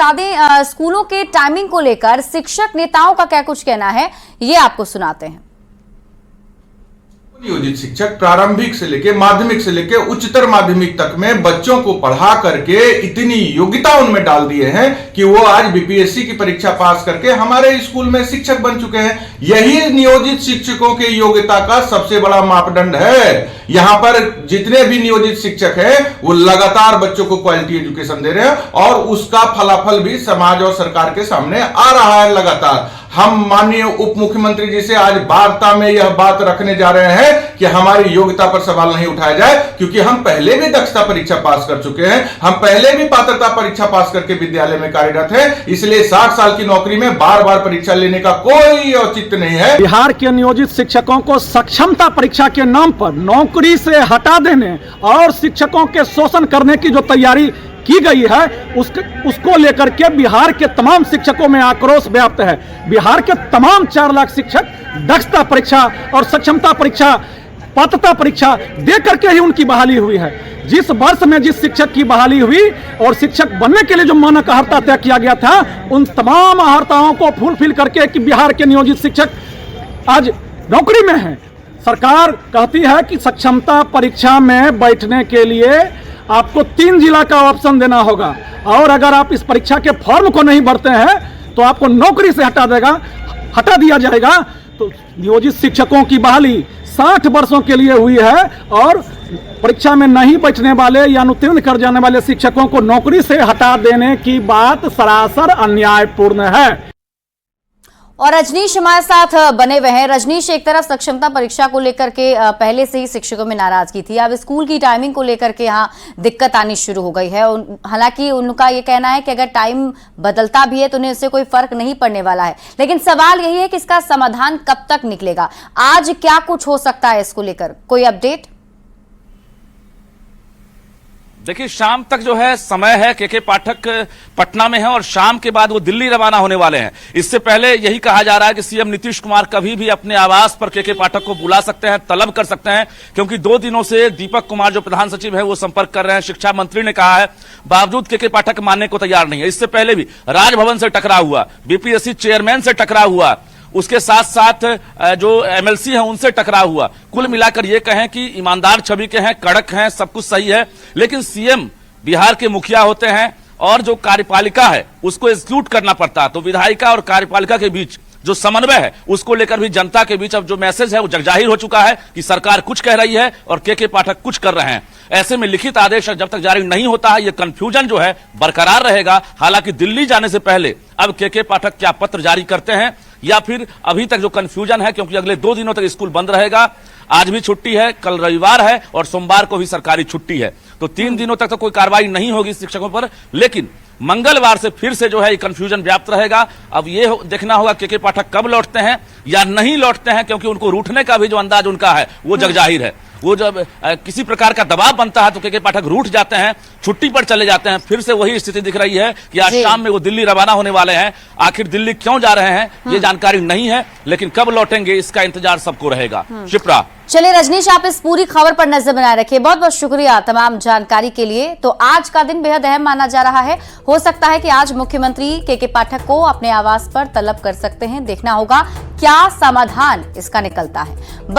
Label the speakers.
Speaker 1: बता दें स्कूलों के टाइमिंग को लेकर शिक्षक नेताओं का क्या कुछ कहना है, ये आपको सुनाते हैं।
Speaker 2: नियोजित शिक्षक प्रारंभिक से लेके माध्यमिक से लेके उच्चतर माध्यमिक तक में बच्चों को पढ़ा करके इतनी योग्यता उनमें डाल दिए हैं कि वो आज बीपीएससी की परीक्षा पास करके हमारे स्कूल में शिक्षक बन चुके हैं। यही नियोजित शिक्षकों के योग्यता का सबसे बड़ा मापदंड है। यहां पर जितने भी नियोजित शिक्षक हैं वो लगातार बच्चों को क्वालिटी एजुकेशन दे रहे हैं और उसका फलाफल भी समाज और सरकार के सामने आ रहा है लगातार। हम माननीय उप मुख्यमंत्री जी से आज वार्ता में यह बात रखने जा रहे हैं कि हमारी योग्यता पर सवाल नहीं उठाया जाए, क्योंकि हम पहले भी दक्षता परीक्षा पास कर चुके हैं, हम पहले भी पात्रता परीक्षा पास करके विद्यालय में कार्यरत हैं। इसलिए 60 साल की नौकरी में बार बार परीक्षा लेने का कोई औचित्य नहीं है।
Speaker 3: बिहार के नियोजित शिक्षकों को सक्षमता परीक्षा के नाम पर नौकरी से हटा देने और शिक्षकों के शोषण करने की जो तैयारी की गई है उसको लेकर के बिहार के तमाम शिक्षकों में आक्रोश व्याप्त है। बिहार के तमाम 4 लाख शिक्षक दक्षता परीक्षा और सक्षमता परीक्षा, पात्रता परीक्षा दे करके ही उनकी बहाली हुई है। जिस वर्ष में जिस शिक्षक की बहाली हुई और शिक्षक बनने के लिए जो मानक अहर्ता तय किया गया था, उन तमाम अहर्ताओं को फुलफिल करके कि बिहार के नियोजित शिक्षक आज नौकरी में हैं। सरकार कहती है कि सक्षमता परीक्षा में बैठने के लिए आपको 3 जिला का ऑप्शन देना होगा और अगर आप इस परीक्षा के फॉर्म को नहीं भरते हैं तो आपको नौकरी से हटा दिया जाएगा। तो नियोजित शिक्षकों की बहाली 60 वर्षों के लिए हुई है और परीक्षा में नहीं बैठने वाले या अनुत्तीर्ण कर जाने वाले शिक्षकों को नौकरी से हटा देने की बात सरासर अन्यायपूर्ण है।
Speaker 1: और रजनीश हमारे साथ बने हुए हैं। रजनीश, एक तरफ सक्षमता परीक्षा को लेकर के पहले से ही शिक्षकों में नाराजगी थी, अब स्कूल की टाइमिंग को लेकर के यहाँ दिक्कत आनी शुरू हो गई है। हालांकि उनका ये कहना है कि अगर टाइम बदलता भी है तो उन्हें इससे कोई फर्क नहीं पड़ने वाला है, लेकिन सवाल यही है कि इसका समाधान कब तक निकलेगा। आज क्या कुछ हो सकता है इसको लेकर, कोई अपडेट?
Speaker 4: देखिए, शाम तक जो है समय है, के पाठक पटना में है और शाम के बाद वो दिल्ली रवाना होने वाले हैं। इससे पहले यही कहा जा रहा है कि सीएम नीतीश कुमार कभी भी अपने आवास पर के पाठक को बुला सकते हैं, तलब कर सकते हैं, क्योंकि 2 दिनों से दीपक कुमार जो प्रधान सचिव है वो संपर्क कर रहे हैं। शिक्षा मंत्री ने कहा है, बावजूद के पाठक मानने को तैयार नहीं है। इससे पहले भी राजभवन से टकराव हुआ, बीपीएससी चेयरमैन से टकराव हुआ, उसके साथ साथ जो एमएलसी हैं उनसे टकराव हुआ। कुल मिलाकर ये कहें कि ईमानदार छवि के हैं, कड़क हैं, सब कुछ सही है, लेकिन सीएम बिहार के मुखिया होते हैं और जो कार्यपालिका है उसको एग्जीक्यूट करना पड़ता है। तो विधायिका और कार्यपालिका के बीच जो समन्वय है उसको लेकर भी जनता के बीच अब जो मैसेज है वो जगजाहिर हो चुका है कि सरकार कुछ कह रही है और के पाठक कुछ कर रहे हैं। ऐसे में लिखित आदेश जब तक जारी नहीं होता है ये कंफ्यूजन जो है बरकरार रहेगा। हालांकि दिल्ली जाने से पहले अब के पाठक क्या पत्र जारी करते हैं या फिर अभी तक जो कंफ्यूजन है, क्योंकि अगले 2 दिनों तक स्कूल बंद रहेगा। आज भी छुट्टी है, कल रविवार है और सोमवार को भी सरकारी छुट्टी है, तो 3 दिनों तक तो कोई कार्रवाई नहीं होगी शिक्षकों पर, लेकिन मंगलवार से फिर से जो है कंफ्यूजन व्याप्त रहेगा। अब ये देखना होगा के पाठक कब लौटते हैं या नहीं लौटते हैं, क्योंकि उनको रूठने का भी जो अंदाज उनका है वो जगजाहिर है। वो जब किसी प्रकार का दबाव बनता है तो के पाठक रूठ जाते हैं, छुट्टी पर चले जाते हैं। फिर से वही स्थिति दिख रही है कि आज शाम में वो दिल्ली रवाना होने वाले हैं। आखिर दिल्ली क्यों जा रहे हैं ये जानकारी नहीं है, लेकिन कब लौटेंगे इसका इंतजार सबको रहेगा। शिप्रा,
Speaker 1: चलिए रजनीश, आप इस पूरी खबर पर नजर बनाए रखिए। बहुत बहुत शुक्रिया तमाम जानकारी के लिए। तो आज का दिन बेहद अहम माना जा रहा है। हो सकता है कि आज मुख्यमंत्री के पाठक को अपने आवास पर तलब कर सकते हैं। देखना होगा क्या समाधान इसका निकलता है।